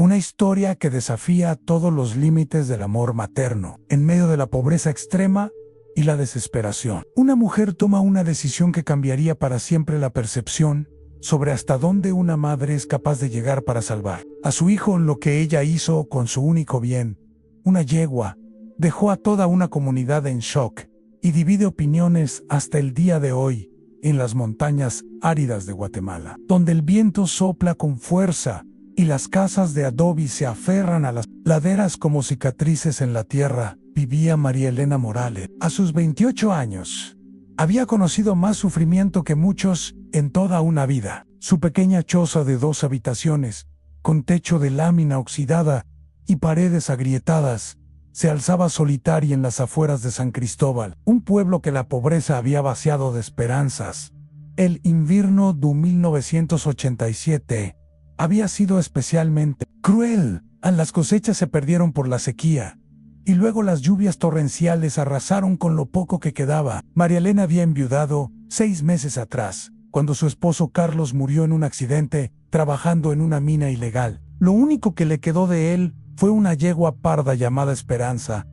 Una historia que desafía todos los límites del amor materno, en medio de la pobreza extrema y la desesperación. Una mujer toma una decisión que cambiaría para siempre la percepción sobre hasta dónde una madre es capaz de llegar para salvar a su hijo. En lo que ella hizo con su único bien, una yegua, dejó a toda una comunidad en shock y divide opiniones hasta el día de hoy en las montañas áridas de Guatemala, donde el viento sopla con fuerza y las casas de adobe se aferran a las laderas como cicatrices en la tierra. Vivía María Elena Morales. A sus 28 años, había conocido más sufrimiento que muchos en toda una vida. Su pequeña choza de 2 habitaciones, con techo de lámina oxidada y paredes agrietadas, se alzaba solitaria en las afueras de San Cristóbal, un pueblo que la pobreza había vaciado de esperanzas. El invierno de 1987 había sido especialmente cruel. Las cosechas se perdieron por la sequía, y luego las lluvias torrenciales arrasaron con lo poco que quedaba. María Elena había enviudado 6 meses atrás, cuando su esposo Carlos murió en un accidente trabajando en una mina ilegal. Lo único que le quedó de él fue una yegua parda llamada Esperanza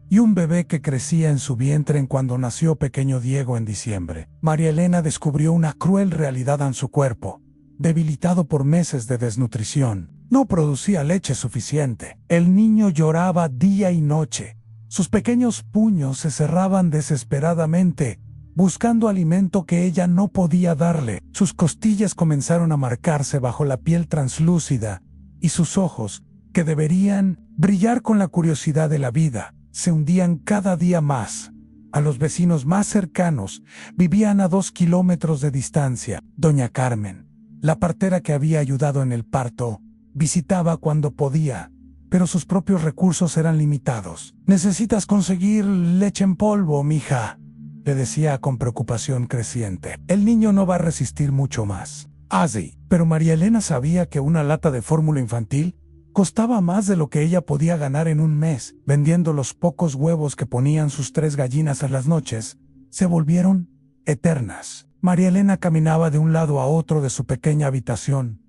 y un bebé que crecía en su vientre en cuando nació pequeño Diego en diciembre. María Elena descubrió una cruel realidad en su cuerpo. Debilitado por meses de desnutrición, no producía leche suficiente. El niño lloraba día y noche. Sus pequeños puños se cerraban desesperadamente, buscando alimento que ella no podía darle. Sus costillas comenzaron a marcarse bajo la piel translúcida, y sus ojos, que deberían brillar con la curiosidad de la vida, se hundían cada día más. A los vecinos más cercanos vivían a 2 kilómetros de distancia. Doña Carmen, la partera que había ayudado en el parto, visitaba cuando podía, pero sus propios recursos eran limitados. «Necesitas conseguir leche en polvo, mija», le decía con preocupación creciente. «El niño no va a resistir mucho más». Así, pero María Elena sabía que una lata de fórmula infantil costaba más de lo que ella podía ganar en un mes. Vendiendo los pocos huevos que ponían sus 3 gallinas a las noches, se volvieron eternas. María Elena caminaba de un lado a otro de su pequeña habitación,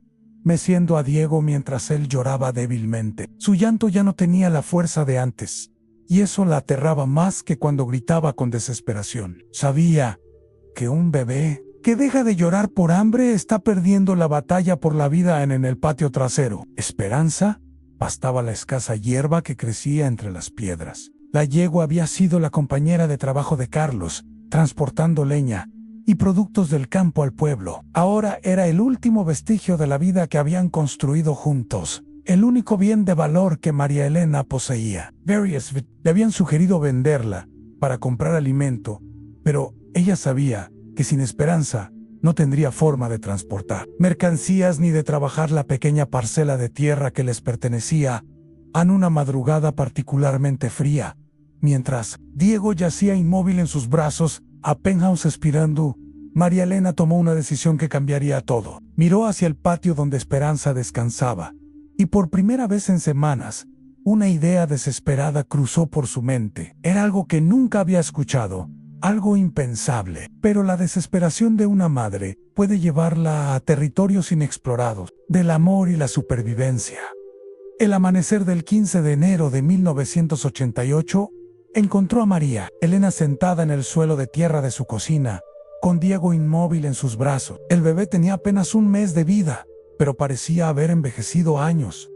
meciendo a Diego mientras él lloraba débilmente. Su llanto ya no tenía la fuerza de antes, y eso la aterraba más que cuando gritaba con desesperación. Sabía que un bebé que deja de llorar por hambre está perdiendo la batalla por la vida en el patio trasero. Esperanza pastaba la escasa hierba que crecía entre las piedras. La yegua había sido la compañera de trabajo de Carlos, transportando leña y productos del campo al pueblo. Ahora era el último vestigio de la vida que habían construido juntos, el único bien de valor que María Elena poseía. Various le habían sugerido venderla para comprar alimento, pero ella sabía que sin Esperanza no tendría forma de transportar mercancías ni de trabajar la pequeña parcela de tierra que les pertenecía. En una madrugada particularmente fría, mientras Diego yacía inmóvil en sus brazos, apenas expirando, María Elena tomó una decisión que cambiaría todo. Miró hacia el patio donde Esperanza descansaba, y por primera vez en semanas, una idea desesperada cruzó por su mente. Era algo que nunca había escuchado, algo impensable, pero la desesperación de una madre puede llevarla a territorios inexplorados, del amor y la supervivencia. El amanecer del 15 de enero de 1988 encontró a María Elena sentada en el suelo de tierra de su cocina, con Diego inmóvil en sus brazos. El bebé tenía apenas 1 mes de vida, pero parecía haber envejecido años.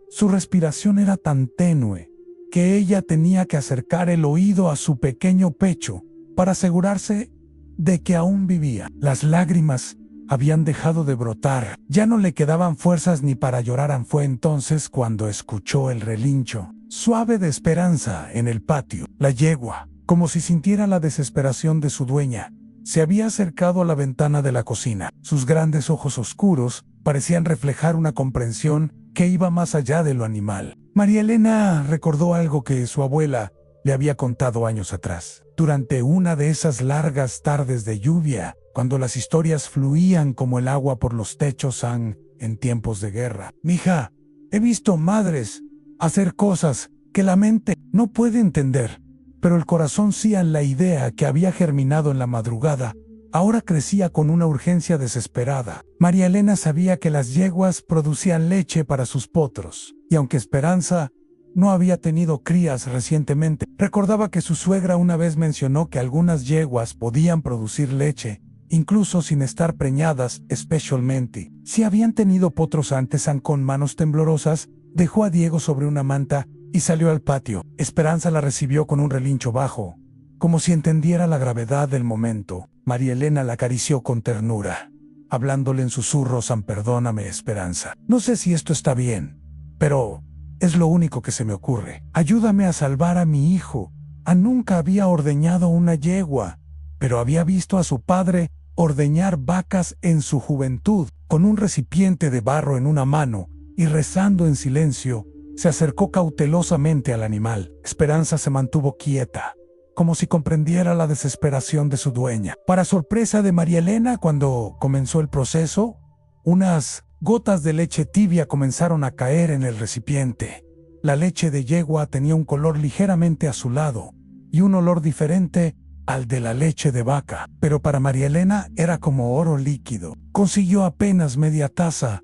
Su respiración era tan tenue que ella tenía que acercar el oído a su pequeño pecho para asegurarse de que aún vivía. Las lágrimas habían dejado de brotar, ya no le quedaban fuerzas ni para llorar. Fue entonces cuando escuchó el relincho suave de Esperanza en el patio. La yegua, como si sintiera la desesperación de su dueña, se había acercado a la ventana de la cocina. Sus grandes ojos oscuros parecían reflejar una comprensión que iba más allá de lo animal. María Elena recordó algo que su abuela le había contado años atrás. Durante una de esas largas tardes de lluvia, cuando las historias fluían como el agua por los techos en tiempos de guerra. «Mija, he visto madres hacer cosas que la mente no puede entender, pero el corazón sí». En la idea que había germinado en la madrugada ahora crecía con una urgencia desesperada. María Elena sabía que las yeguas producían leche para sus potros, y aunque Esperanza no había tenido crías recientemente, recordaba que su suegra una vez mencionó que algunas yeguas podían producir leche, incluso sin estar preñadas, especialmente si habían tenido potros antes. Con manos temblorosas, dejó a Diego sobre una manta y salió al patio. Esperanza la recibió con un relincho bajo, como si entendiera la gravedad del momento. María Elena la acarició con ternura, hablándole en susurros: perdóname, Esperanza. No sé si esto está bien, pero es lo único que se me ocurre. Ayúdame a salvar a mi hijo. Nunca había ordeñado una yegua, pero había visto a su padre ordeñar vacas en su juventud. Con un recipiente de barro en una mano y rezando en silencio, se acercó cautelosamente al animal. Esperanza se mantuvo quieta, como si comprendiera la desesperación de su dueña. Para sorpresa de María Elena, cuando comenzó el proceso, unas gotas de leche tibia comenzaron a caer en el recipiente. La leche de yegua tenía un color ligeramente azulado y un olor diferente al de la leche de vaca, pero para María Elena era como oro líquido. Consiguió apenas media taza,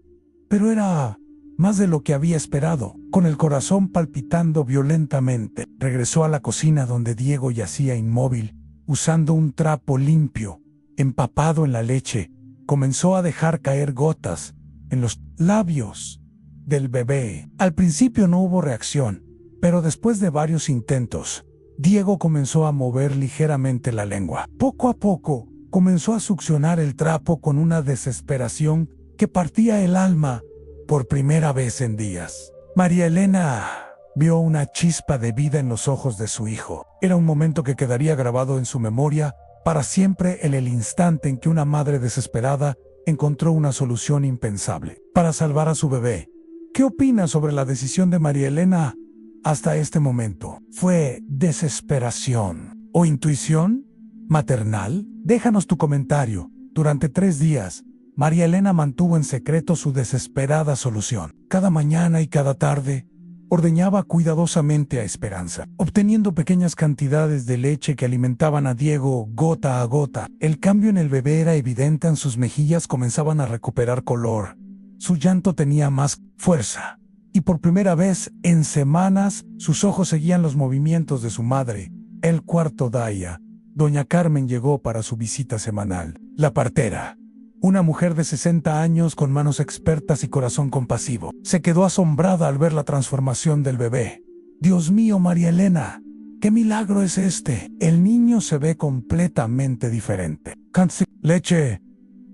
pero era más de lo que había esperado. Con el corazón palpitando violentamente, regresó a la cocina donde Diego yacía inmóvil, usando un trapo limpio, empapado en la leche. Comenzó a dejar caer gotas en los labios del bebé. Al principio no hubo reacción, pero después de varios intentos, Diego comenzó a mover ligeramente la lengua. Poco a poco, comenzó a succionar el trapo con una desesperación que partía el alma por primera vez en días. María Elena vio una chispa de vida en los ojos de su hijo. Era un momento que quedaría grabado en su memoria para siempre, en el instante en que una madre desesperada encontró una solución impensable para salvar a su bebé. ¿Qué opinas sobre la decisión de María Elena hasta este momento? ¿Fue desesperación o intuición maternal? Déjanos tu comentario. Durante 3 días, María Elena mantuvo en secreto su desesperada solución. Cada mañana y cada tarde, ordeñaba cuidadosamente a Esperanza, obteniendo pequeñas cantidades de leche que alimentaban a Diego gota a gota. El cambio en el bebé era evidente. En sus mejillas comenzaban a recuperar color. Su llanto tenía más fuerza. Y por primera vez en semanas, sus ojos seguían los movimientos de su madre. El cuarto día, doña Carmen llegó para su visita semanal. La partera, una mujer de 60 años con manos expertas y corazón compasivo, se quedó asombrada al ver la transformación del bebé. «Dios mío, María Elena, ¿qué milagro es este? El niño se ve completamente diferente». «¿Leche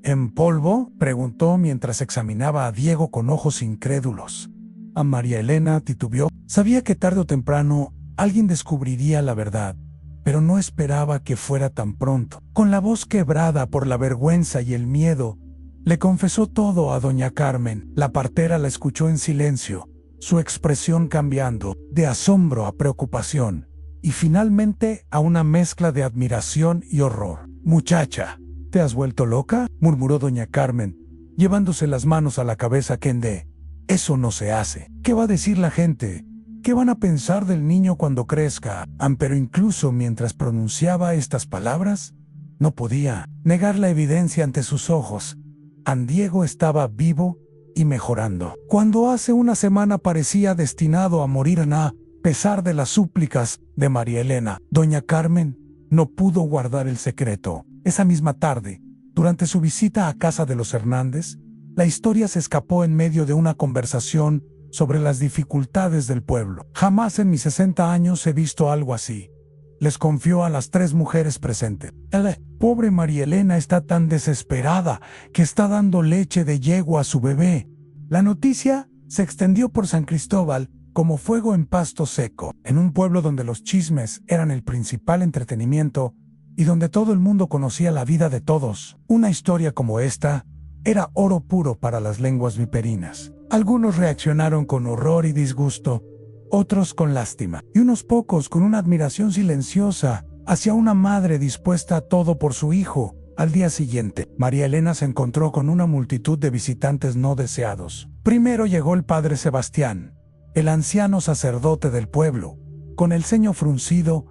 en polvo?», preguntó mientras examinaba a Diego con ojos incrédulos. A María Elena titubeó. Sabía que tarde o temprano alguien descubriría la verdad, pero no esperaba que fuera tan pronto. Con la voz quebrada por la vergüenza y el miedo, le confesó todo a doña Carmen. La partera la escuchó en silencio, su expresión cambiando de asombro a preocupación y finalmente a una mezcla de admiración y horror. «Muchacha, ¿te has vuelto loca?», murmuró doña Carmen, llevándose las manos a la cabeza. «Kende, eso no se hace. ¿Qué va a decir la gente? ¿Qué van a pensar del niño cuando crezca?». Pero incluso mientras pronunciaba estas palabras, no podía negar la evidencia ante sus ojos. Diego estaba vivo y mejorando. Cuando hace una semana parecía destinado a morir a pesar de las súplicas de María Elena, doña Carmen no pudo guardar el secreto. Esa misma tarde, durante su visita a casa de los Hernández, la historia se escapó en medio de una conversación sobre las dificultades del pueblo. «Jamás en mis 60 años he visto algo así», les confió a las 3 mujeres presentes. «La pobre María Elena está tan desesperada que está dando leche de yegua a su bebé». La noticia se extendió por San Cristóbal como fuego en pasto seco, en un pueblo donde los chismes eran el principal entretenimiento y donde todo el mundo conocía la vida de todos. Una historia como esta era oro puro para las lenguas viperinas. Algunos reaccionaron con horror y disgusto, otros con lástima, y unos pocos con una admiración silenciosa hacia una madre dispuesta a todo por su hijo. Al día siguiente, María Elena se encontró con una multitud de visitantes no deseados. Primero llegó el padre Sebastián, el anciano sacerdote del pueblo, con el ceño fruncido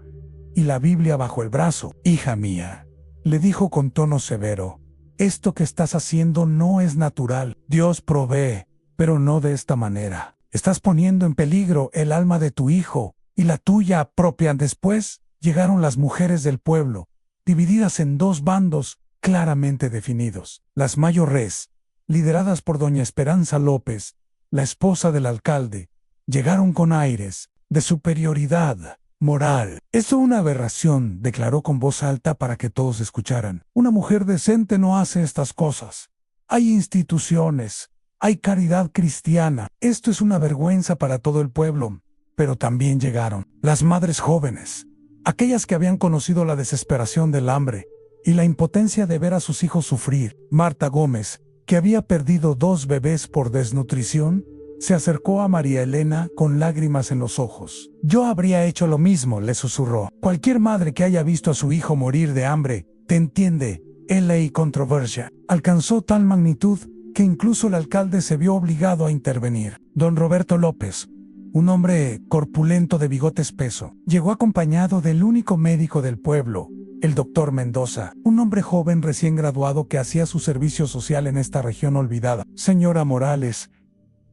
y la Biblia bajo el brazo. «Hija mía», le dijo con tono severo. Esto que estás haciendo no es natural. Dios provee, pero no de esta manera. Estás poniendo en peligro el alma de tu hijo y la tuya propia. Después llegaron las mujeres del pueblo, divididas en dos bandos claramente definidos. Las mayores, lideradas por doña Esperanza López, la esposa del alcalde, llegaron con aires de superioridad moral. «Es una aberración», declaró con voz alta para que todos escucharan. «Una mujer decente no hace estas cosas. Hay instituciones, hay caridad cristiana. Esto es una vergüenza para todo el pueblo». Pero también llegaron las madres jóvenes, aquellas que habían conocido la desesperación del hambre y la impotencia de ver a sus hijos sufrir. Marta Gómez, que había perdido 2 bebés por desnutrición, se acercó a María Elena con lágrimas en los ojos. «Yo habría hecho lo mismo», le susurró. «Cualquier madre que haya visto a su hijo morir de hambre te entiende». La controversia alcanzó tal magnitud que incluso el alcalde se vio obligado a intervenir. Don Roberto López, un hombre corpulento de bigote espeso, llegó acompañado del único médico del pueblo, el doctor Mendoza, un hombre joven recién graduado que hacía su servicio social en esta región olvidada. «Señora Morales»,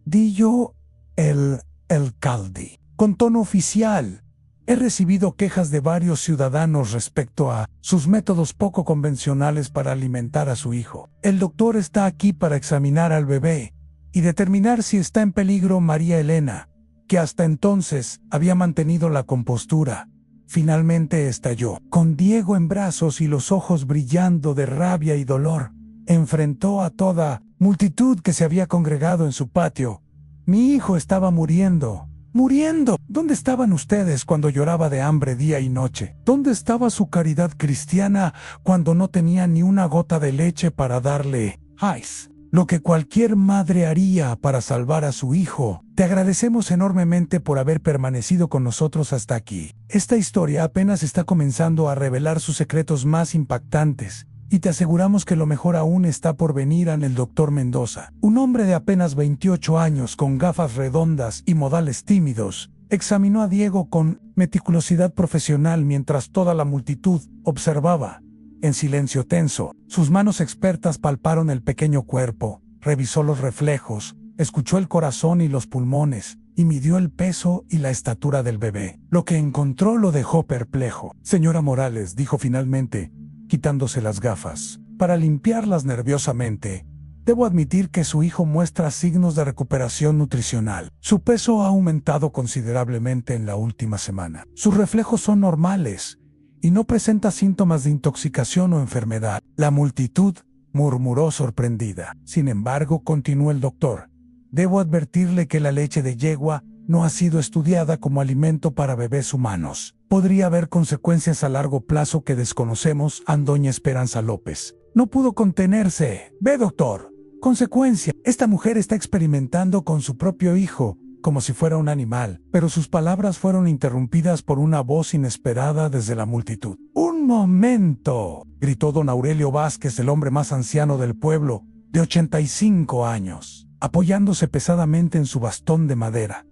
di yo, el alcalde, con tono oficial, «he recibido quejas de varios ciudadanos respecto a sus métodos poco convencionales para alimentar a su hijo. El doctor está aquí para examinar al bebé y determinar si está en peligro». María Elena, que hasta entonces había mantenido la compostura, finalmente estalló. Con Diego en brazos y los ojos brillando de rabia y dolor, enfrentó a toda multitud que se había congregado en su patio. «Mi hijo estaba muriendo. ¡Muriendo! ¿Dónde estaban ustedes cuando lloraba de hambre día y noche? ¿Dónde estaba su caridad cristiana cuando no tenía ni una gota de leche para darle? ¡Ay! Lo que cualquier madre haría para salvar a su hijo. Te agradecemos enormemente por haber permanecido con nosotros hasta aquí. Esta historia apenas está comenzando a revelar sus secretos más impactantes, y te aseguramos que lo mejor aún está por venir. En el doctor Mendoza, un hombre de apenas 28 años con gafas redondas y modales tímidos, examinó a Diego con meticulosidad profesional mientras toda la multitud observaba en silencio tenso. Sus manos expertas palparon el pequeño cuerpo, revisó los reflejos, escuchó el corazón y los pulmones, y midió el peso y la estatura del bebé. Lo que encontró lo dejó perplejo. «Señora Morales», dijo finalmente, quitándose las gafas para limpiarlas nerviosamente, «debo admitir que su hijo muestra signos de recuperación nutricional. Su peso ha aumentado considerablemente en la última semana. Sus reflejos son normales y no presenta síntomas de intoxicación o enfermedad». La multitud murmuró sorprendida. «Sin embargo», continuó el doctor, «debo advertirle que la leche de yegua no ha sido estudiada como alimento para bebés humanos. Podría haber consecuencias a largo plazo que desconocemos». Doña Esperanza López no pudo contenerse. «Ve, doctor, consecuencia. Esta mujer está experimentando con su propio hijo, como si fuera un animal». Pero sus palabras fueron interrumpidas por una voz inesperada desde la multitud. «¡Un momento!», gritó don Aurelio Vázquez, el hombre más anciano del pueblo, de 85 años, apoyándose pesadamente en su bastón de madera.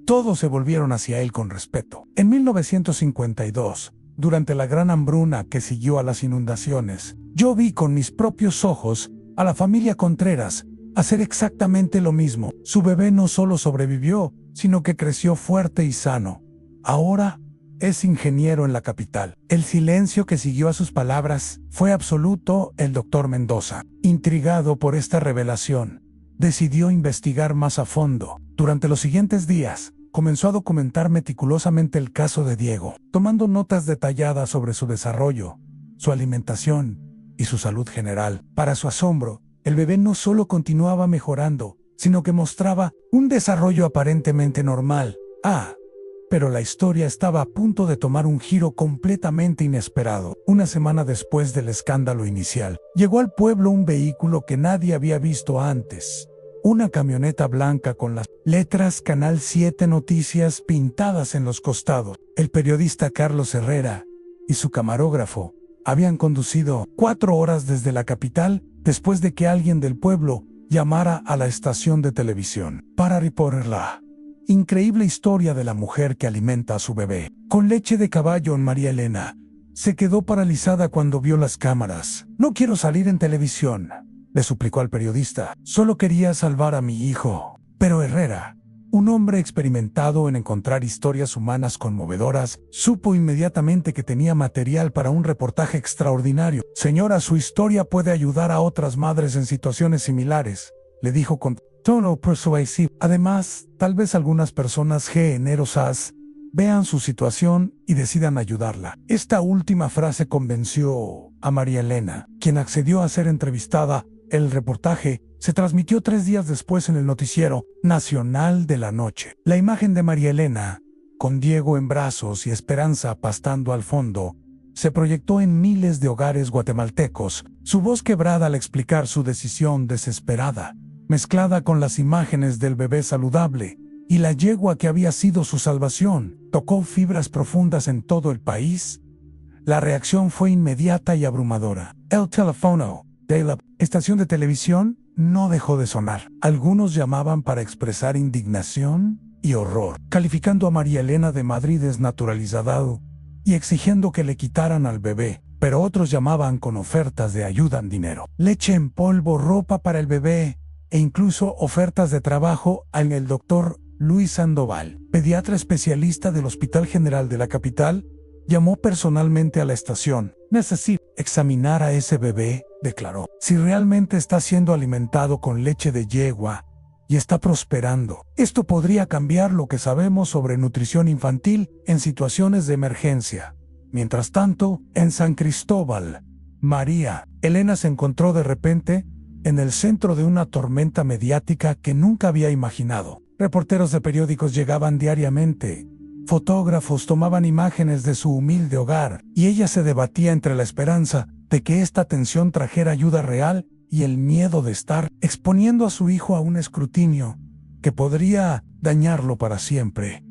Todos se volvieron hacia él con respeto. En 1952, durante la gran hambruna que siguió a las inundaciones, yo vi con mis propios ojos a la familia Contreras hacer exactamente lo mismo. Su bebé no solo sobrevivió, sino que creció fuerte y sano. Ahora es ingeniero en la capital». El silencio que siguió a sus palabras fue absoluto. El doctor Mendoza, intrigado por esta revelación, decidió investigar más a fondo. Durante los siguientes días, comenzó a documentar meticulosamente el caso de Diego, tomando notas detalladas sobre su desarrollo, su alimentación y su salud general. Para su asombro, el bebé no solo continuaba mejorando, sino que mostraba un desarrollo aparentemente normal. Pero la historia estaba a punto de tomar un giro completamente inesperado. Una semana después del escándalo inicial, llegó al pueblo un vehículo que nadie había visto antes. Una camioneta blanca con las letras Canal 7 Noticias pintadas en los costados. El periodista Carlos Herrera y su camarógrafo habían conducido 4 horas desde la capital después de que alguien del pueblo llamara a la estación de televisión para reportar la increíble historia de la mujer que alimenta a su bebé con leche de caballo. María Elena, se quedó paralizada cuando vio las cámaras. «No quiero salir en televisión», le suplicó al periodista. «Solo quería salvar a mi hijo». Pero Herrera, un hombre experimentado en encontrar historias humanas conmovedoras, supo inmediatamente que tenía material para un reportaje extraordinario. «Señora, su historia puede ayudar a otras madres en situaciones similares», le dijo con tono persuasivo. «Además, tal vez algunas personas generosas vean su situación y decidan ayudarla». Esta última frase convenció a María Elena, quien accedió a ser entrevistada. El reportaje se transmitió 3 días después en el noticiero nacional de la noche. La imagen de María Elena, con Diego en brazos y Esperanza pastando al fondo, se proyectó en miles de hogares guatemaltecos. Su voz quebrada al explicar su decisión desesperada, mezclada con las imágenes del bebé saludable y la yegua que había sido su salvación, tocó fibras profundas en todo el país. La reacción fue inmediata y abrumadora. El teléfono de la estación de televisión no dejó de sonar. Algunos llamaban para expresar indignación y horror, calificando a María Elena de Madrid desnaturalizada y exigiendo que le quitaran al bebé. Pero otros llamaban con ofertas de ayuda en dinero, leche en polvo, ropa para el bebé e incluso ofertas de trabajo en el doctor Luis Sandoval, pediatra especialista del Hospital General de la capital, llamó personalmente a la estación. «Necesito examinar a ese bebé», declaró. «Si realmente está siendo alimentado con leche de yegua y está prosperando, esto podría cambiar lo que sabemos sobre nutrición infantil en situaciones de emergencia». Mientras tanto, en San Cristóbal, María Elena se encontró de repente en el centro de una tormenta mediática que nunca había imaginado. Reporteros de periódicos llegaban diariamente. Fotógrafos tomaban imágenes de su humilde hogar, y ella se debatía entre la esperanza de que esta atención trajera ayuda real y el miedo de estar exponiendo a su hijo a un escrutinio que podría dañarlo para siempre.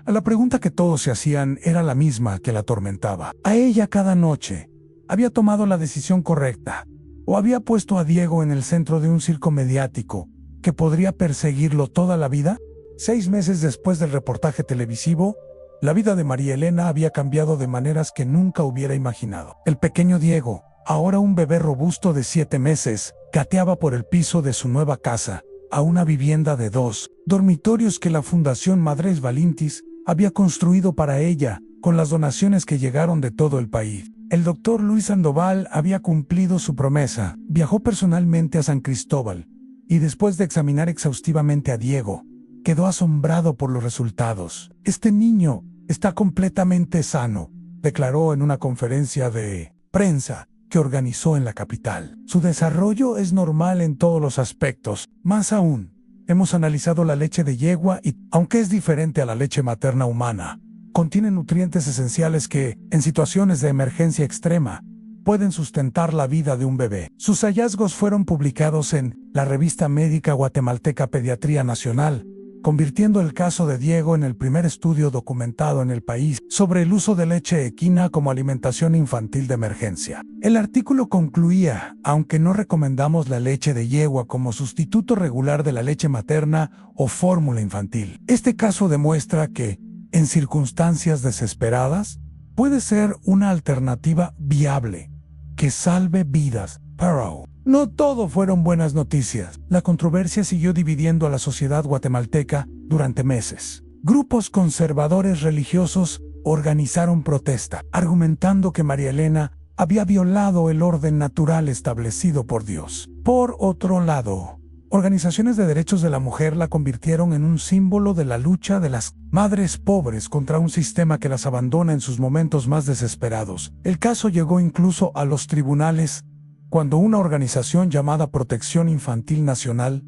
La pregunta que todos se hacían era la misma que la atormentaba. ¿A ella cada noche había tomado la decisión correcta? ¿O había puesto a Diego en el centro de un circo mediático que podría perseguirlo toda la vida? 6 meses después del reportaje televisivo, la vida de María Elena había cambiado de maneras que nunca hubiera imaginado. El pequeño Diego, ahora un bebé robusto de 7 meses, gateaba por el piso de su nueva casa, a una vivienda de 2 dormitorios que la Fundación Madres Valintis había construido para ella, con las donaciones que llegaron de todo el país. El doctor Luis Sandoval había cumplido su promesa, viajó personalmente a San Cristóbal, y después de examinar exhaustivamente a Diego, quedó asombrado por los resultados. «Este niño está completamente sano», declaró en una conferencia de prensa que organizó en la capital. «Su desarrollo es normal en todos los aspectos. Más aún, hemos analizado la leche de yegua y, aunque es diferente a la leche materna humana, contiene nutrientes esenciales que, en situaciones de emergencia extrema, pueden sustentar la vida de un bebé». Sus hallazgos fueron publicados en la revista médica guatemalteca Pediatría Nacional, convirtiendo el caso de Diego en el primer estudio documentado en el país sobre el uso de leche equina como alimentación infantil de emergencia. El artículo concluía: «Aunque no recomendamos la leche de yegua como sustituto regular de la leche materna o fórmula infantil, este caso demuestra que, en circunstancias desesperadas, puede ser una alternativa viable que salve vidas». Pero no todo fueron buenas noticias. La controversia siguió dividiendo a la sociedad guatemalteca durante meses. Grupos conservadores religiosos organizaron protesta, argumentando que María Elena había violado el orden natural establecido por Dios. Por otro lado, organizaciones de derechos de la mujer la convirtieron en un símbolo de la lucha de las madres pobres contra un sistema que las abandona en sus momentos más desesperados. El caso llegó incluso a los tribunales cuando una organización llamada Protección Infantil Nacional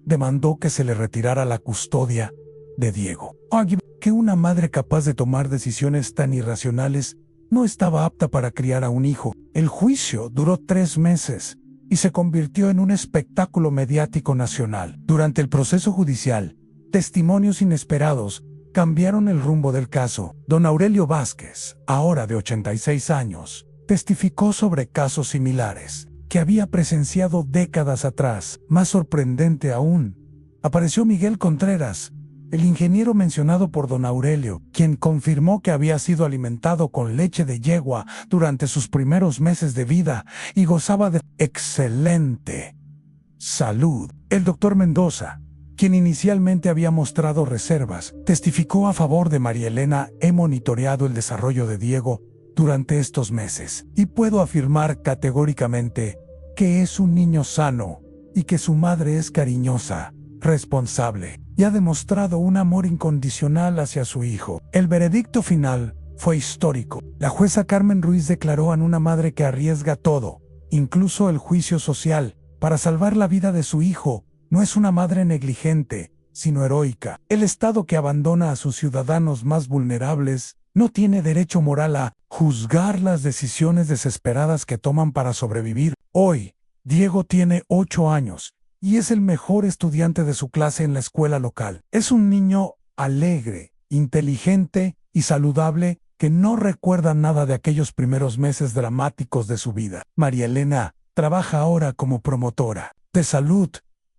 demandó que se le retirara la custodia de Diego. Que una madre capaz de tomar decisiones tan irracionales no estaba apta para criar a un hijo. El juicio duró 3 meses y se convirtió en un espectáculo mediático nacional. Durante el proceso judicial, testimonios inesperados cambiaron el rumbo del caso. Don Aurelio Vázquez, ahora de 86 años, testificó sobre casos similares que había presenciado décadas atrás. Más sorprendente aún, apareció Miguel Contreras, El ingeniero mencionado por don Aurelio, quien confirmó que había sido alimentado con leche de yegua durante sus primeros meses de vida y gozaba de excelente salud. El doctor Mendoza, quien inicialmente había mostrado reservas, testificó a favor de María Elena. He monitoreado el desarrollo de Diego durante estos meses y puedo afirmar categóricamente que es un niño sano y que su madre es cariñosa, responsable y ha demostrado un amor incondicional hacia su hijo. El veredicto final fue histórico. La jueza Carmen Ruiz declaró a una madre que arriesga todo, incluso el juicio social, para salvar la vida de su hijo. No es una madre negligente, sino heroica. El Estado que abandona a sus ciudadanos más vulnerables no tiene derecho moral a juzgar las decisiones desesperadas que toman para sobrevivir. Hoy, Diego tiene 8 años y es el mejor estudiante de su clase en la escuela local. Es un niño alegre, inteligente y saludable que no recuerda nada de aquellos primeros meses dramáticos de su vida. María Elena trabaja ahora como promotora de salud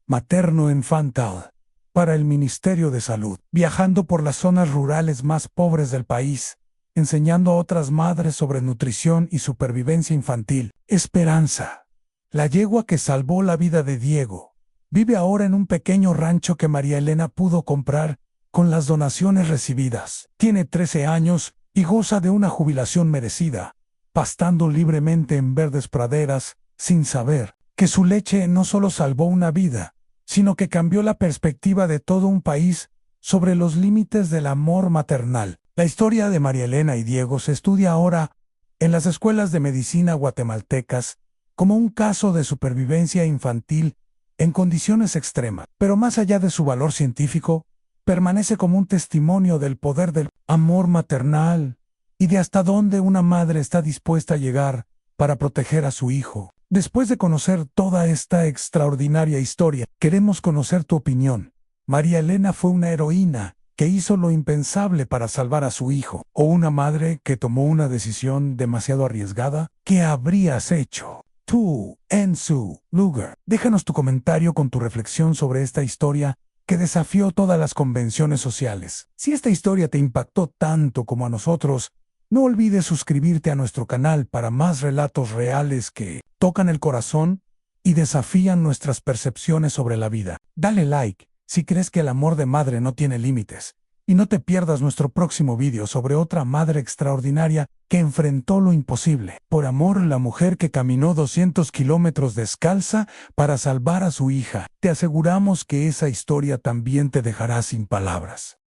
materno-infantil para el Ministerio de Salud, viajando por las zonas rurales más pobres del país, enseñando a otras madres sobre nutrición y supervivencia infantil. Esperanza, la yegua que salvó la vida de Diego, vive ahora en un pequeño rancho que María Elena pudo comprar con las donaciones recibidas. Tiene 13 años y goza de una jubilación merecida, pastando libremente en verdes praderas, sin saber que su leche no solo salvó una vida, sino que cambió la perspectiva de todo un país sobre los límites del amor maternal. La historia de María Elena y Diego se estudia ahora en las escuelas de medicina guatemaltecas como un caso de supervivencia infantil en condiciones extremas. Pero más allá de su valor científico, permanece como un testimonio del poder del amor maternal y de hasta dónde una madre está dispuesta a llegar para proteger a su hijo. Después de conocer toda esta extraordinaria historia, queremos conocer tu opinión. ¿María Elena fue una heroína que hizo lo impensable para salvar a su hijo, o una madre que tomó una decisión demasiado arriesgada? ¿Qué habrías hecho tú en su lugar? Déjanos tu comentario con tu reflexión sobre esta historia que desafió todas las convenciones sociales. Si esta historia te impactó tanto como a nosotros, no olvides suscribirte a nuestro canal para más relatos reales que tocan el corazón y desafían nuestras percepciones sobre la vida. Dale like si crees que el amor de madre no tiene límites. Y no te pierdas nuestro próximo vídeo sobre otra madre extraordinaria que enfrentó lo imposible. Por amor, la mujer que caminó 200 kilómetros descalza para salvar a su hija. Te aseguramos que esa historia también te dejará sin palabras.